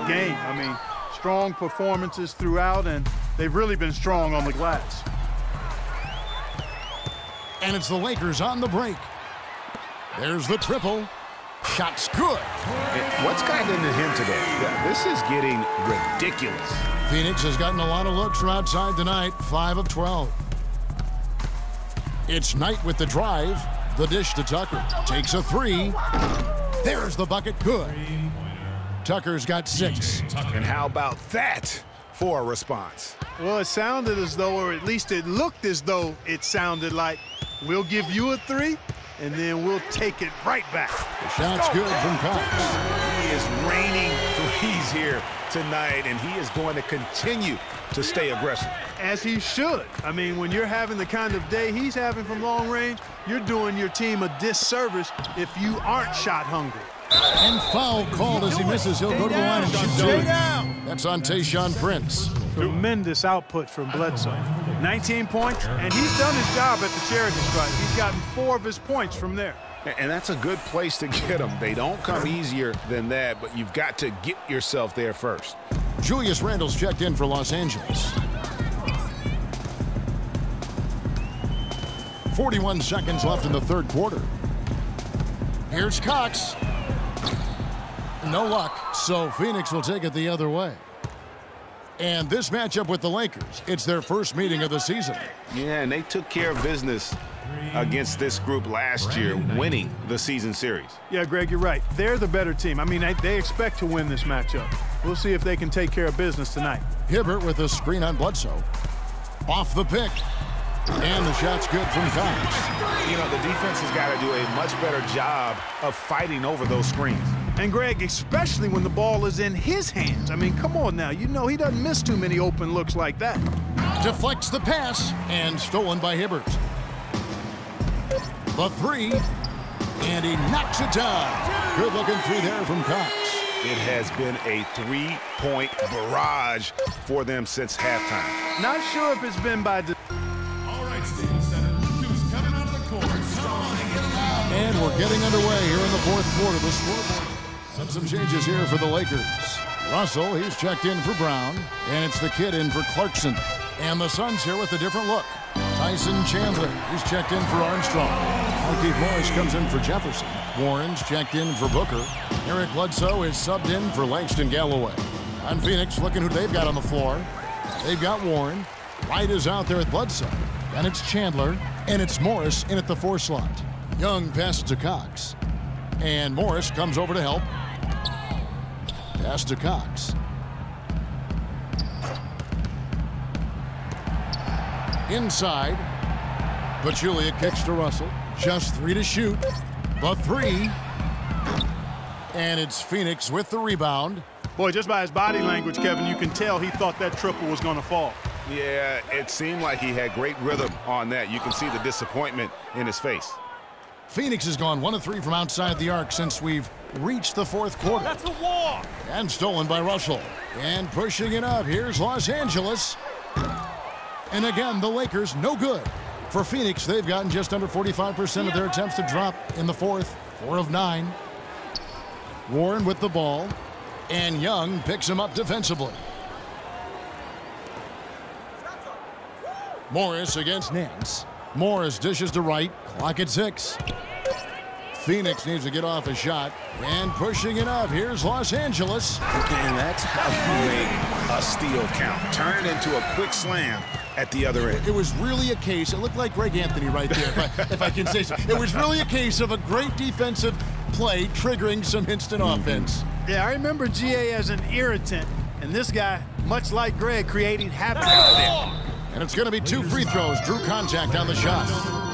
game. I mean, strong performances throughout, and they've really been strong on the glass. And it's the Lakers on the break. There's the triple. Shot's good. What's gotten into him today? Yeah, this is getting ridiculous. Phoenix has gotten a lot of looks from outside tonight, 5 of 12. It's Knight with the drive. The dish to Tucker. Takes a three. There's the bucket. Good. Tucker's got 6. And how about that for a response? Well, it sounded as though, or at least it looked as though it sounded like, we'll give you a 3, and then we'll take it right back. The shot's good from Cox. He is raining threes here tonight, and he is going to continue to stay aggressive. As he should. I mean, when you're having the kind of day he's having from long range, you're doing your team a disservice if you aren't shot hungry. And foul called as he misses. He'll go to the line and shoot two. That's on Tayshaun Prince. Tremendous output from Bledsoe. 19 points, and he's done his job at the charity stripe. He's gotten 4 of his points from there. And that's a good place to get them. They don't come easier than that, but you've got to get yourself there first. Julius Randle's checked in for Los Angeles. 41 seconds left in the third quarter. Here's Cox. No luck, so Phoenix will take it the other way. And this matchup with the Lakers, it's their first meeting of the season. Yeah, and they took care of business against this group last year, winning the season series. Yeah, Greg, you're right. They're the better team. I mean, they expect to win this matchup. We'll see if they can take care of business tonight. Hibbert with a screen on Bledsoe. Off the pick. And the shot's good from Cox. You know, the defense has got to do a much better job of fighting over those screens. And, Greg, especially when the ball is in his hands. I mean, come on now. You know he doesn't miss too many open looks like that. Deflects the pass and stolen by Hibbert. The three, and he knocks it down. Good-looking three there from Cox. It has been a three-point barrage for them since halftime. Not sure if it's been by... All right, Stephen Center. Look who's coming out of the court. And we're getting underway here in the fourth quarter. The scoreboard. And some changes here for the Lakers. Russell, he's checked in for Brown. And it's the kid in for Clarkson. And the Suns here with a different look. Tyson Chandler, he's checked in for Armstrong. Markieff Morris comes in for Jefferson. Warren's checked in for Booker. Eric Bledsoe is subbed in for Langston Galloway. On Phoenix, looking who they've got on the floor. They've got Warren. Wright is out there at Bledsoe. And it's Chandler. And it's Morris in at the 4 slot. Young passes to Cox. And Morris comes over to help. Pass to Cox. Inside. Pachulia kicks to Russell. Just 3 to shoot. The 3. And it's Phoenix with the rebound. Boy, just by his body language, Kevin, you can tell he thought that triple was going to fall. Yeah, it seemed like he had great rhythm on that. You can see the disappointment in his face. Phoenix has gone 1 of 3 from outside the arc since we've reached the fourth quarter. That's a walk. And stolen by Russell. And pushing it up, here's Los Angeles. And again, the Lakers, no good. For Phoenix, they've gotten just under 45% of their attempts to drop in the fourth. 4 of 9. Warren with the ball. And Young picks him up defensively. Morris against Nance. Morris dishes to Wright. Clock at 6. Phoenix needs to get off a shot. And pushing it up, here's Los Angeles. And that's how you make a steal count. Turn it into a quick slam at the other end. It was really a case, it looked like Greg Anthony right there, if I can say so. It was really a case of a great defensive play triggering some instant offense. Yeah, I remember GA as an irritant, and this guy, much like Greg, creating havoc out there. And it's going to be 2 free throws. Drew contact on the shot.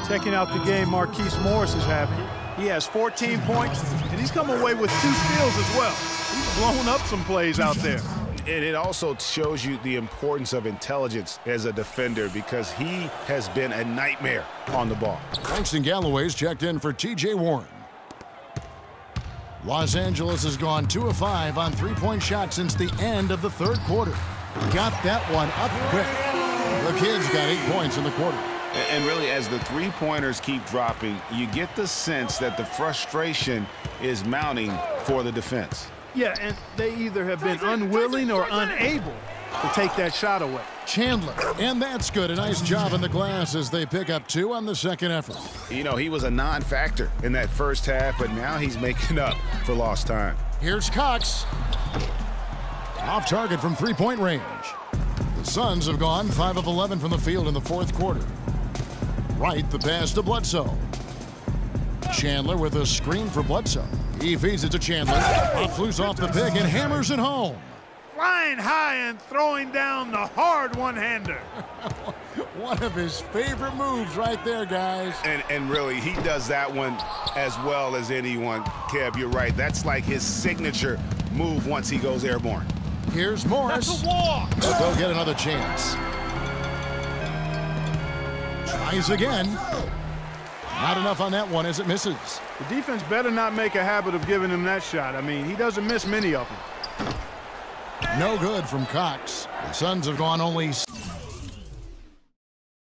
Checking out the game Marquise Morris is having. He has 14 points, and he's come away with 2 steals as well. He's blown up some plays out there. And it also shows you the importance of intelligence as a defender because he has been a nightmare on the ball. Langston Galloway's checked in for T.J. Warren. Los Angeles has gone 2 of 5 on 3-point shots since the end of the third quarter. Got that one up quick. The kids got 8 points in the quarter. And really, as the three-pointers keep dropping, you get the sense that the frustration is mounting for the defense. Yeah, and they either have been unwilling or unable to take that shot away. Chandler, and that's good. A nice job in the glass as they pick up 2 on the second effort. You know, he was a non-factor in that first half, but now he's making up for lost time. Here's Cox. Off target from three-point range. The Suns have gone 5 of 11 from the field in the fourth quarter. Right, the pass to Bledsoe. Chandler with a screen for Bledsoe. He feeds it to Chandler. Flews off the pick and hammers it home. Flying high and throwing down the hard one-hander. One of his favorite moves right there, guys. And really, he does that one as well as anyone. Kev, you're right. That's like his signature move once he goes airborne. Here's Morris. That's a walk. They'll go get another chance. Tries again. Not enough on that one as it misses. The defense better not make a habit of giving him that shot. I mean, he doesn't miss many of them. No good from Cox. The Suns have gone only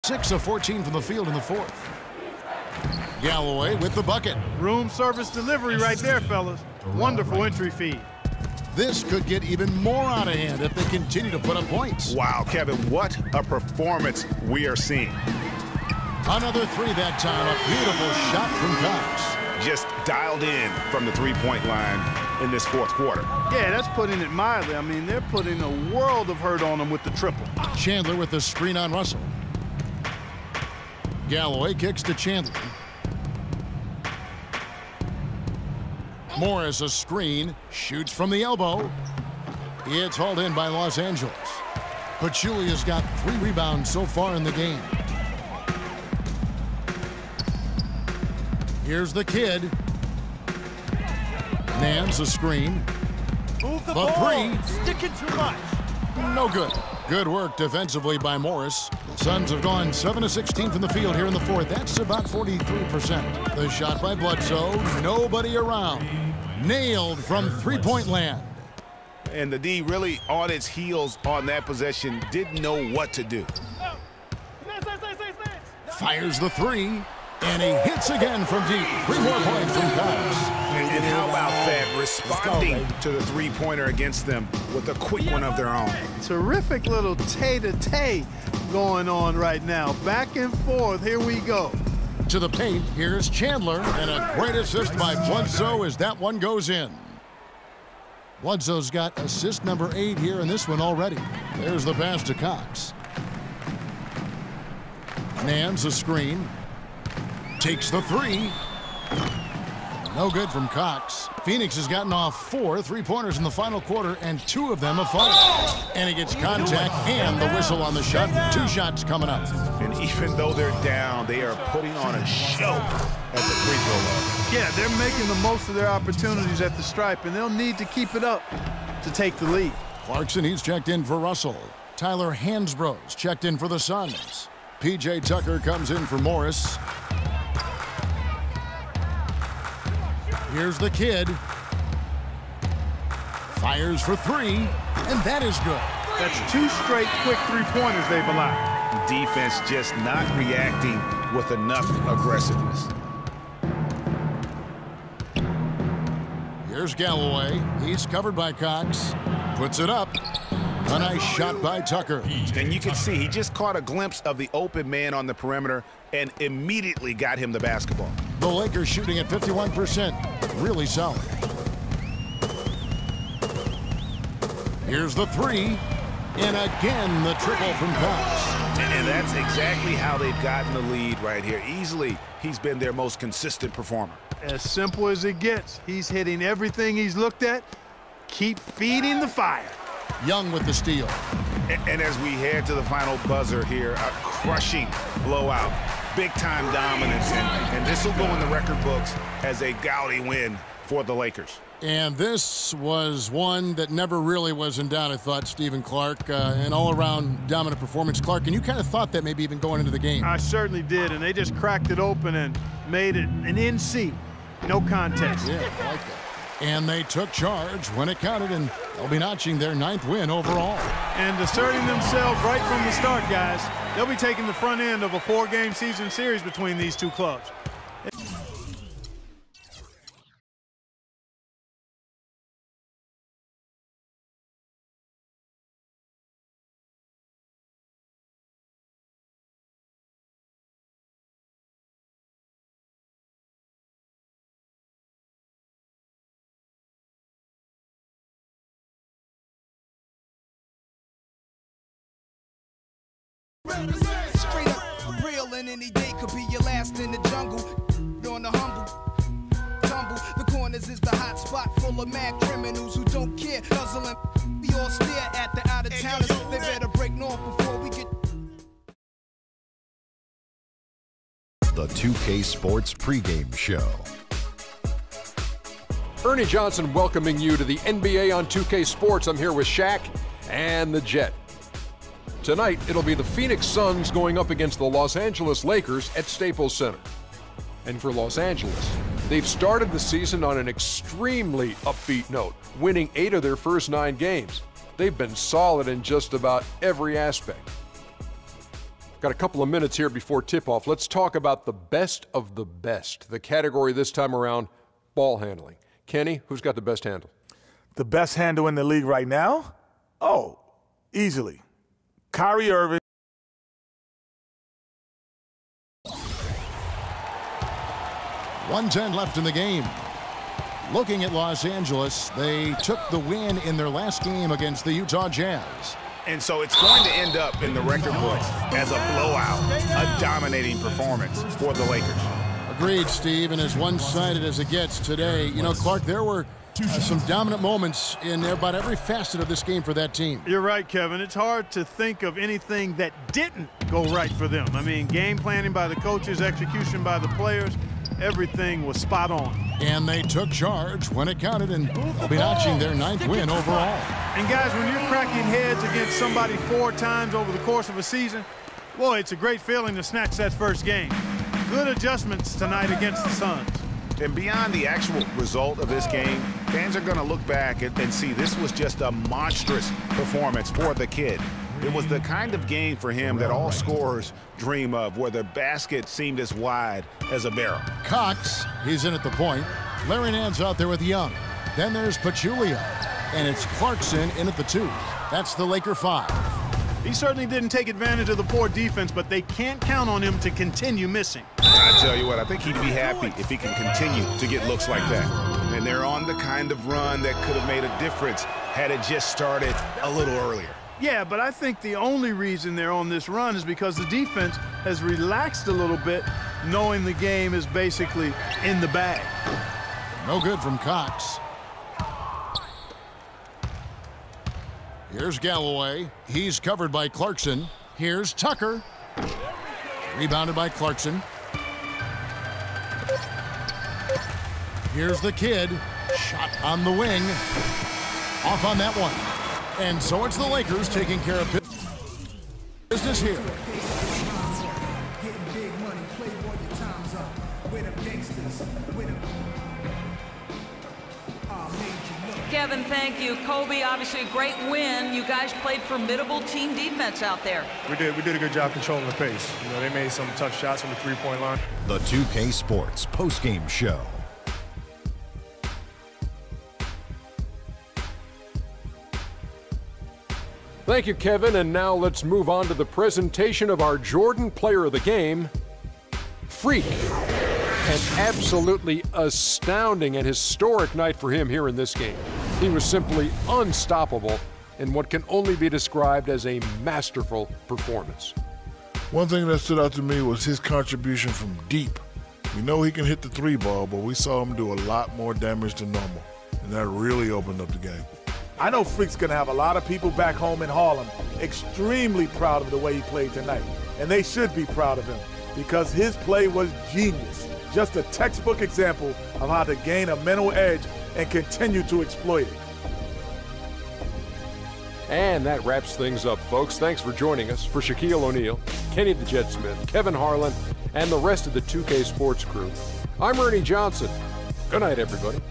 6 of 14 from the field in the fourth. Galloway with the bucket. Room service delivery right there, fellas. Wonderful entry feed. This could get even more out of hand if they continue to put up points. Wow, Kevin, what a performance we are seeing. Another 3 that time. A beautiful shot from Cox. Just dialed in from the three-point line in this fourth quarter. Yeah, that's putting it mildly. I mean, they're putting a world of hurt on him with the triple. Chandler with the screen on Russell. Galloway kicks to Chandler. Morris a screen, shoots from the elbow. It's hauled in by Los Angeles. Pachulia's got 3 rebounds so far in the game. Here's the kid. Nance a screen. Move the ball. 3. Sticking too much. No good. Good work defensively by Morris. The Suns have gone 7 of 16 from the field here in the fourth. That's about 43%. The shot by Bledsoe. Nobody around. Nailed from three-point land. And the D really on its heels on that possession. Didn't know what to do. Fires the 3. And he hits again from deep. 3 more points from Cox. And how about that? Responding to the three-pointer against them with a quick one of their own. Terrific little tay-to-tay going on right now. Back and forth. Here we go. To the paint. Here's Chandler. And a great assist by Bledsoe as that one goes in. Bledsoe's got assist number 8 here in this one already. There's the pass to Cox. Nance a screen. Takes the 3. No good from Cox. Phoenix has gotten off 4 3-pointers in the final quarter, and 2 of them have fallen. And he gets contact and the whistle on the shot. 2 shots coming up. And even though they're down, they are putting on a show at the free throw line. Yeah, they're making the most of their opportunities at the stripe, and they'll need to keep it up to take the lead. Clarkson, he's checked in for Russell. Tyler Hansbrough's checked in for the Suns. P.J. Tucker comes in for Morris. Here's the kid. Fires for 3, and that is good. That's 2 straight quick three-pointers they've allowed. Defense just not reacting with enough aggressiveness. Here's Galloway. He's covered by Cox. Puts it up. A nice shot by Tucker. And you can see he just caught a glimpse of the open man on the perimeter and immediately got him the basketball. The Lakers shooting at 51%. Really solid. Here's the 3. And again, the triple from Cox. And that's exactly how they've gotten the lead right here. Easily, he's been their most consistent performer. As simple as it gets. He's hitting everything he's looked at. Keep feeding the fire. Young with the steal. And as we head to the final buzzer here, a crushing blowout. Big-time dominance, and this will go in the record books as a gaudy win for the Lakers. And this was one that never really was in doubt, I thought, Stephen Clark. An all-around dominant performance. Clark, and you kind of thought that maybe even going into the game. I certainly did, and they just cracked it open and made it an NC. No contest. Yeah, I like that. And they took charge when it counted, and they'll be notching their 9th win overall. And asserting themselves right from the start, guys. They'll be taking the front end of a 4-game season series between these 2 clubs. Straight up real, and any day could be your last in the jungle. On the humble, tumble. The corners is the hot spot full of mad criminals who don't care. Nuzzling, we all stare at the out of towners. They better break north before we get. The 2K Sports pregame show. Ernie Johnson welcoming you to the NBA on 2K Sports. I'm here with Shaq and the Jet. Tonight, it'll be the Phoenix Suns going up against the Los Angeles Lakers at Staples Center. And for Los Angeles, they've started the season on an extremely upbeat note, winning 8 of their first 9 games. They've been solid in just about every aspect. Got a couple of minutes here before tip-off. Let's talk about the best of the best. The category this time around, ball handling. Kenny, who's got the best handle? The best handle in the league right now? Oh, easily. Kyrie Irving. 1:10 left in the game. Looking at Los Angeles, they took the win in their last game against the Utah Jazz. And so it's going to end up in the record books as a blowout, a dominating performance for the Lakers. Agreed, Steve, and as one-sided as it gets today. You know, Clark, there were some dominant moments in about every facet of this game for that team. You're right, Kevin. It's hard to think of anything that didn't go right for them. I mean, game planning by the coaches, execution by the players, everything was spot on. And they took charge when it counted, and they'll be notching their 9th win overall. And guys, when you're cracking heads against somebody 4 times over the course of a season, boy, it's a great feeling to snatch that first game. Good adjustments tonight against the Suns. And beyond the actual result of this game, fans are going to look back and see this was just a monstrous performance for the kid. It was the kind of game for him that all scorers dream of, where the basket seemed as wide as a barrel. Cox, he's in at the point. Larry Nance out there with Young. Then there's Pachulia. And it's Clarkson in at the 2. That's the Laker 5. He certainly didn't take advantage of the poor defense, but they can't count on him to continue missing. I tell you what, I think he'd be happy if he can continue to get looks like that. And they're on the kind of run that could have made a difference had it just started a little earlier. Yeah, but I think the only reason they're on this run is because the defense has relaxed a little bit, knowing the game is basically in the bag. No good from Cox. Here's Galloway. He's covered by Clarkson. Here's Tucker. Rebounded by Clarkson. Here's the kid. Shot on the wing. Off on that one. And so it's the Lakers taking care of business here. Kevin, thank you. Kobe, obviously a great win. You guys played formidable team defense out there. We did a good job controlling the pace. You know, they made some tough shots from the three-point line. The 2K Sports postgame show. Thank you, Kevin. And now let's move on to the presentation of our Jordan Player of the Game, Freak. An absolutely astounding and historic night for him here in this game. He was simply unstoppable in what can only be described as a masterful performance. One thing that stood out to me was his contribution from deep. We know he can hit the 3 ball, but we saw him do a lot more damage than normal, and that really opened up the game. I know Freak's going to have a lot of people back home in Harlem extremely proud of the way he played tonight, and they should be proud of him because his play was genius. Just a textbook example of how to gain a mental edge and continue to exploit it. And that wraps things up, folks. Thanks for joining us. For Shaquille O'Neal, Kenny the Jet Smith, Kevin Harlan, and the rest of the 2K Sports crew, I'm Ernie Johnson. Good night, everybody.